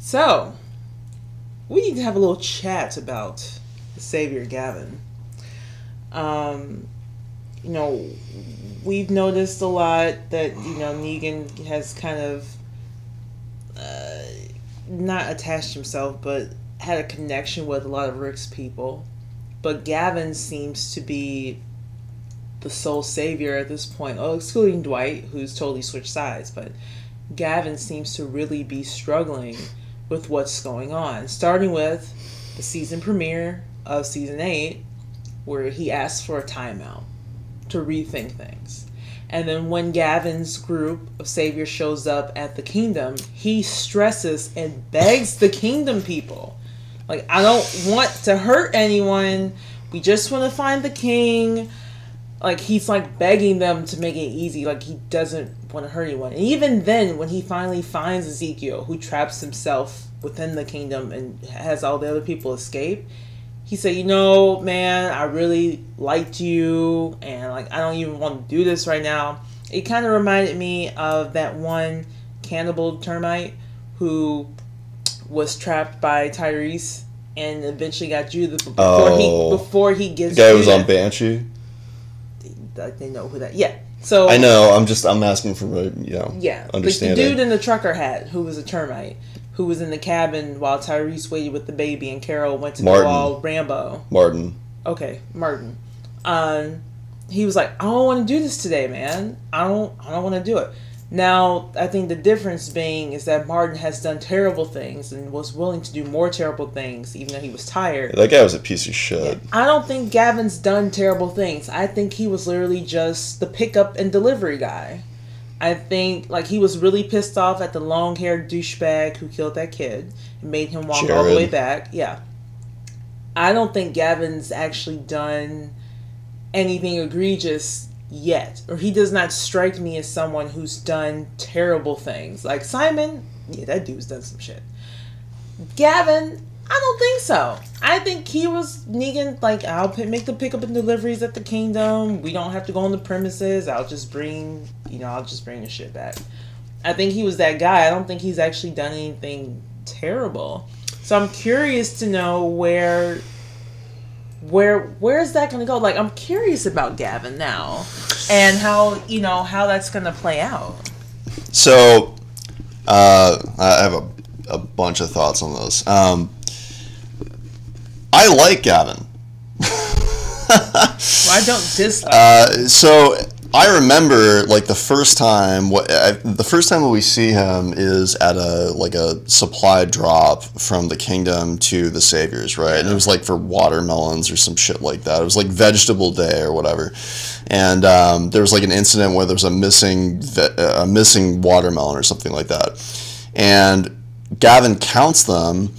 So, we need to have a little chat about the Savior Gavin. You know, we've noticed a lot that, you know, Negan has kind of not attached himself, but had a connection with a lot of Rick's people. But Gavin seems to be the sole savior at this point. Oh, excluding Dwight, who's totally switched sides. But Gavin seems to really be struggling with what's going on. Starting with the season premiere of season 8, where he asks for a timeout to rethink things. And then when Gavin's group of saviors shows up at the kingdom, he stresses and begs the kingdom people, like, I don't want to hurt anyone. We just want to find the king. Like, he's like begging them to make it easy. Like, he doesn't want to hurt anyone. And even then, when he finally finds Ezekiel, who traps himself within the kingdom and has all the other people escape, he said, you know, man, I really liked you, and like, I don't even want to do this right now. It kind of reminded me of that one cannibal termite who was trapped by Tyrese and eventually got Judith before he gets the guy who was on Banshee. They know who that. Yeah. So I know. I'm asking for understanding. Like the dude in the trucker hat who was a termite, who was in the cabin while Tyrese waited with the baby and Carol went to go all Rambo. Martin. Okay, Martin. He was like, I don't want to do this today, man. I don't want to do it. Now, I think the difference being is that Martin has done terrible things and was willing to do more terrible things, even though he was tired. That guy was a piece of shit. Yeah. I don't think Gavin's done terrible things. I think he was literally just the pickup and delivery guy. I think, like, he was really pissed off at the long-haired douchebag who killed that kid and made him walk all the way back. Yeah. I don't think Gavin's actually done anything egregious yet. Or he does not strike me as someone who's done terrible things. Like, Simon, yeah, that dude's done some shit. Gavin, I don't think so. I think he was Negan, like, I'll make the pickup and deliveries at the kingdom. We don't have to go on the premises. I'll just bring the shit back. I think he was that guy. I don't think he's actually done anything terrible. So I'm curious to know where is that going to go? Like, I'm curious about Gavin now and how that's going to play out. So, I have a bunch of thoughts on this. I like Gavin. Well, I don't dislike so I remember, like, the first time that we see him is at a supply drop from the kingdom to the saviors, right? And it was like for watermelons or some shit like that. It was like vegetable day or whatever. And there was like an incident where there was a missing watermelon or something like that. And Gavin counts them,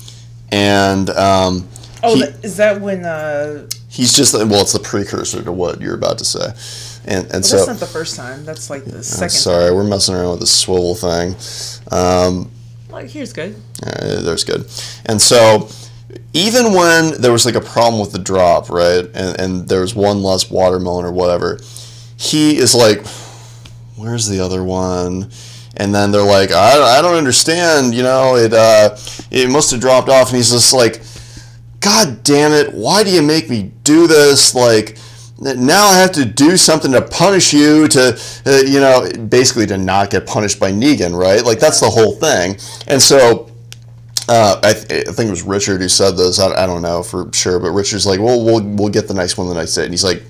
and is that when he's just, well, it's the precursor to what you're about to say. And so that's not the first time. That's like the second. Sorry, we're messing around with the swivel thing. Like, here's good. There's good. And so even when there was like a problem with the drop, right, and there was one less watermelon or whatever, he is like, where's the other one? And then they're like, I don't understand, it must have dropped off. And he's just like, God damn it, why do you make me do this? Like, now I have to do something to punish you to, basically to not get punished by Negan, right? Like, that's the whole thing. And so I think it was Richard who said this. I don't know for sure, but Richard's like, well, we'll get the next one the next day. And he's like,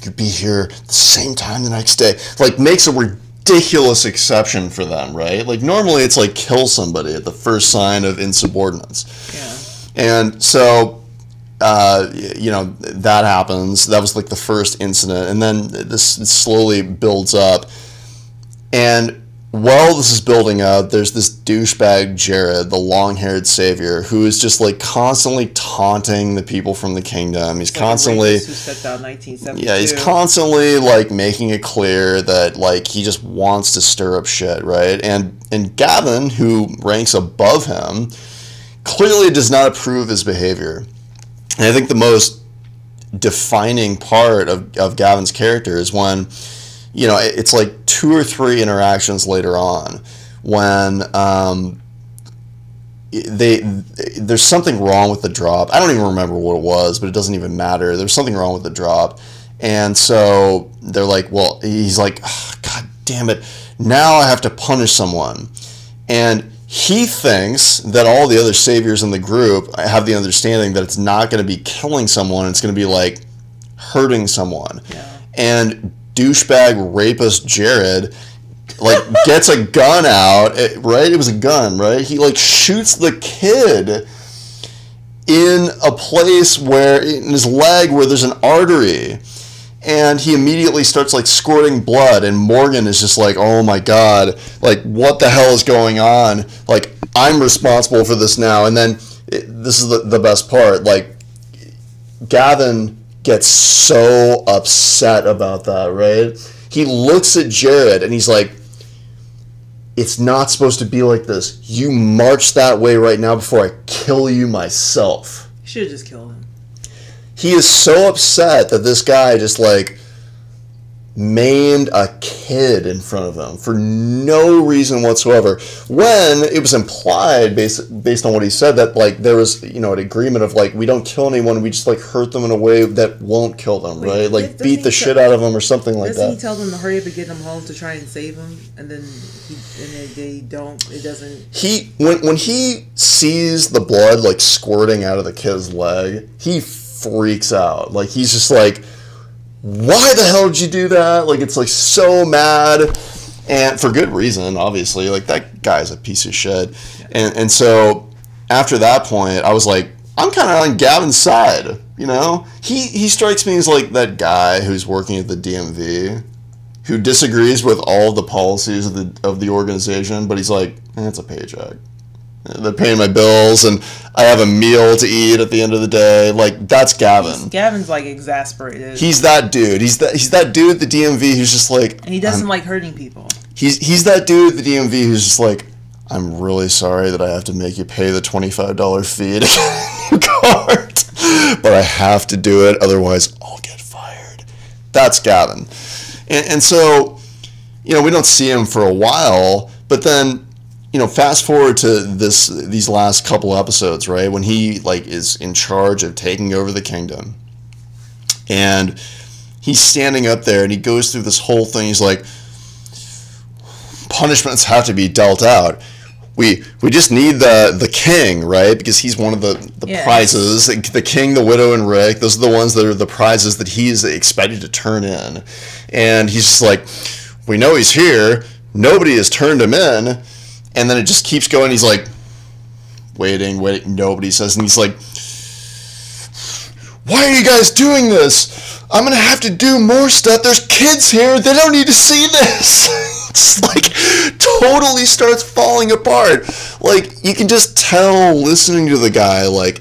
you'd be here at the same time the next day. Like, makes a ridiculous exception for them, right? Like, normally it's like kill somebody at the first sign of insubordinance. Yeah. And so that happens. That was like the first incident, and then this slowly builds up. And while this is building up, there's this douchebag Jared, the long-haired savior, who is just like constantly taunting the people from the kingdom. He's constantly, who stepped out in 1972. Yeah, he's constantly like making it clear that like he just wants to stir up shit, right? And Gavin, who ranks above him, clearly does not approve his behavior. And I think the most defining part of Gavin's character is when, it's like 2 or 3 interactions later on when there's something wrong with the drop. I don't even remember what it was, but it doesn't even matter. There's something wrong with the drop. And so they're like, well, he's like, oh, God damn it. Now I have to punish someone. And he thinks that all the other saviors in the group have the understanding that it's not going to be killing someone. It's going to be like hurting someone. Yeah. And douchebag rapist Jared like gets a gun out, right? It was a gun, right? He like shoots the kid in a place where, in his leg, where there's an artery, and he immediately starts like squirting blood, and Morgan is just like, oh my God, like what the hell is going on? Like, I'm responsible for this now. And then this is the best part, like Gavin gets so upset about that, right? He looks at Jared and he's like, it's not supposed to be like this. You march that way right now before I kill you myself. You should have just killed him. He is so upset that this guy just like maimed a kid in front of him for no reason whatsoever, when it was implied based on what he said that like there was, you know, an agreement of like, we don't kill anyone, we just like hurt them in a way that won't kill them. Wait, right? Like beat the shit out of them or something like that. Doesn't he tell them to hurry up and get them home to try and save him, and then they don't, it doesn't... When he sees the blood like squirting out of the kid's leg, he freaks out. Like, he's just like, why the hell did you do that? Like, it's like so mad, and for good reason, obviously. Like, that guy's a piece of shit. Yeah. And so after that point, I was like, I'm kind of on Gavin's side, you know? He strikes me as like that guy who's working at the DMV who disagrees with all the policies of the organization, but he's like, it's a paycheck. They're paying my bills, and I have a meal to eat at the end of the day. Like, that's Gavin. Gavin's like exasperated. He's that dude. He's that dude at the DMV who's just like... And he doesn't like hurting people. He's that dude at the DMV who's just like, I'm really sorry that I have to make you pay the $25 fee to get a new card, but I have to do it, otherwise I'll get fired. That's Gavin. And so, you know, we don't see him for a while, but then, you know, fast forward to these last couple episodes, right, when he like is in charge of taking over the kingdom, and he's standing up there and he goes through this whole thing. He's like, punishments have to be dealt out. We just need the king, right, because he's one of the prizes. The king, the widow, and Rick, those are the ones that are the prizes that he's expected to turn in. And he's just like, we know he's here, nobody has turned him in. And then it just keeps going. He's like, waiting, nobody says. And he's like, why are you guys doing this? I'm going to have to do more stuff. There's kids here. They don't need to see this. It's like totally starts falling apart. Like, you can just tell listening to the guy, like,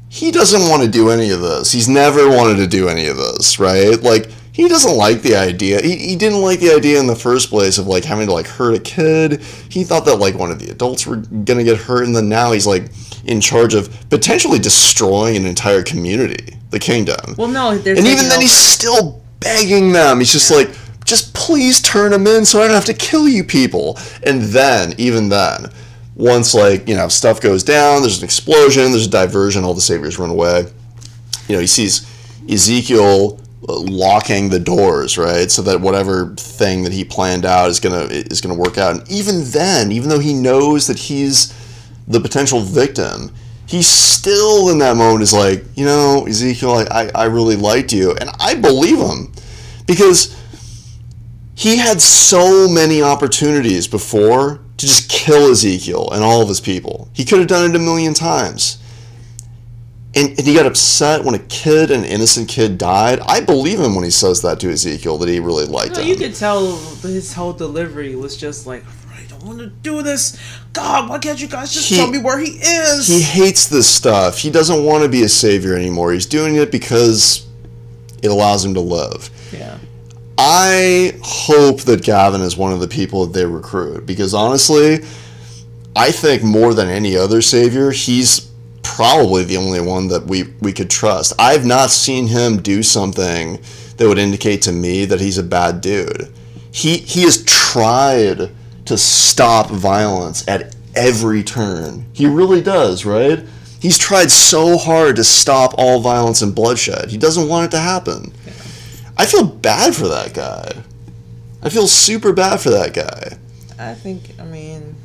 he doesn't want to do any of this. He's never wanted to do any of this, right? Like, he doesn't like the idea. He didn't like the idea in the first place of like having to like hurt a kid. He thought that like one of the adults were gonna get hurt, and then now he's like in charge of potentially destroying an entire community, the kingdom. Well, no, and even then he's still begging them. He's just like, just please turn him in so I don't have to kill you people. And then, even then, once like, you know, stuff goes down, there's an explosion, there's a diversion, all the saviors run away. You know, he sees Ezekiel locking the doors, right, so that whatever thing that he planned out is gonna work out. And even then, even though he knows that he's the potential victim, he still in that moment is like, you know, Ezekiel, I really liked you. And I believe him, because he had so many opportunities before to just kill Ezekiel and all of his people. He could have done it a million times. And he got upset when an innocent kid died. I believe him when he says that to Ezekiel, that he really liked him. You could tell his whole delivery was just like, I don't want to do this. God, why can't you guys just tell me where he is? He hates this stuff. He doesn't want to be a savior anymore. He's doing it because it allows him to live. Yeah. I hope that Gavin is one of the people that they recruit, because honestly, I think more than any other savior, he's probably the only one that we could trust. I've not seen him do something that would indicate to me that he's a bad dude. He has tried to stop violence at every turn. He really does, right? He's tried so hard to stop all violence and bloodshed. He doesn't want it to happen. Yeah. I feel bad for that guy. I feel super bad for that guy. I mean,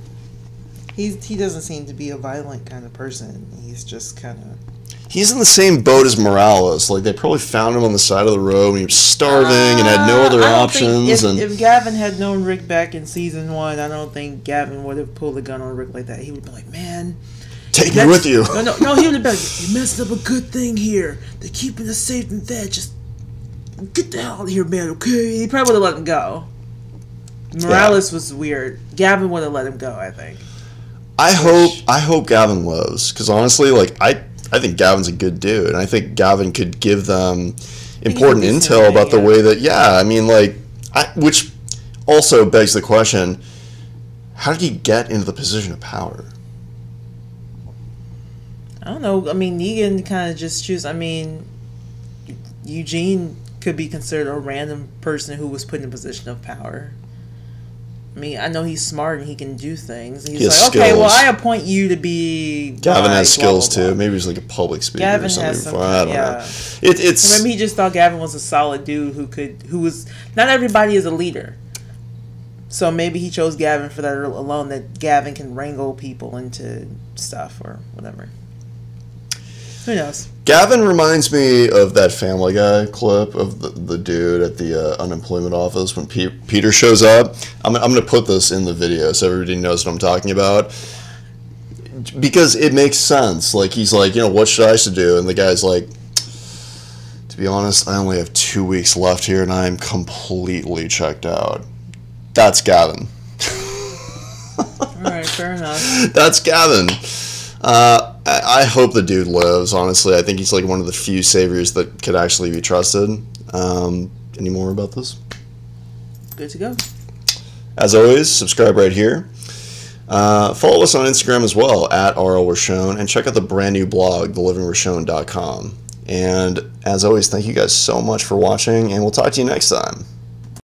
he doesn't seem to be a violent kind of person. He's just kind of... He's in the same boat as Morales. Like, they probably found him on the side of the road when he was starving and had no other options. If Gavin had known Rick back in season 1, I don't think Gavin would have pulled a gun on Rick like that. He would have been like, man... Take me with you. No, he would have been like, you messed up a good thing here. They're keeping us safe and fed. Just get the hell out of here, man, okay? He probably would have let him go. Morales was weird. Gavin would have let him go, I think. I hope Gavin lives. Because honestly, like, I think Gavin's a good dude, and I think Gavin could give them important intel about the way that, I mean, like, which also begs the question, how did he get into the position of power? I don't know. I mean, Negan kind of just choose. I mean, Eugene could be considered a random person who was put in a position of power. I mean, I know he's smart and he can do things. He's like, skills. Okay, well, I appoint you to be... Gavin has skills, too. Maybe he's like a public speaker Gavin or something. Has some, I don't know. It's... Maybe he just thought Gavin was a solid dude who was... Not everybody is a leader. So maybe he chose Gavin for that alone, that Gavin can wrangle people into stuff or whatever. Who knows? Gavin reminds me of that Family Guy clip of the dude at the unemployment office when Peter shows up. I'm going to put this in the video so everybody knows what I'm talking about. Because it makes sense. Like, he's like, what should I do? And the guy's like, to be honest, I only have 2 weeks left here and I'm completely checked out. That's Gavin. Alright, fair enough. That's Gavin. I hope the dude lives, honestly. I think he's like one of the few saviors that could actually be trusted. Any more about this? Good to go. As always, subscribe right here. Follow us on Instagram as well, at RLRichonne, and check out the brand new blog, TheLivingRichonne.blog. And as always, thank you guys so much for watching, and we'll talk to you next time.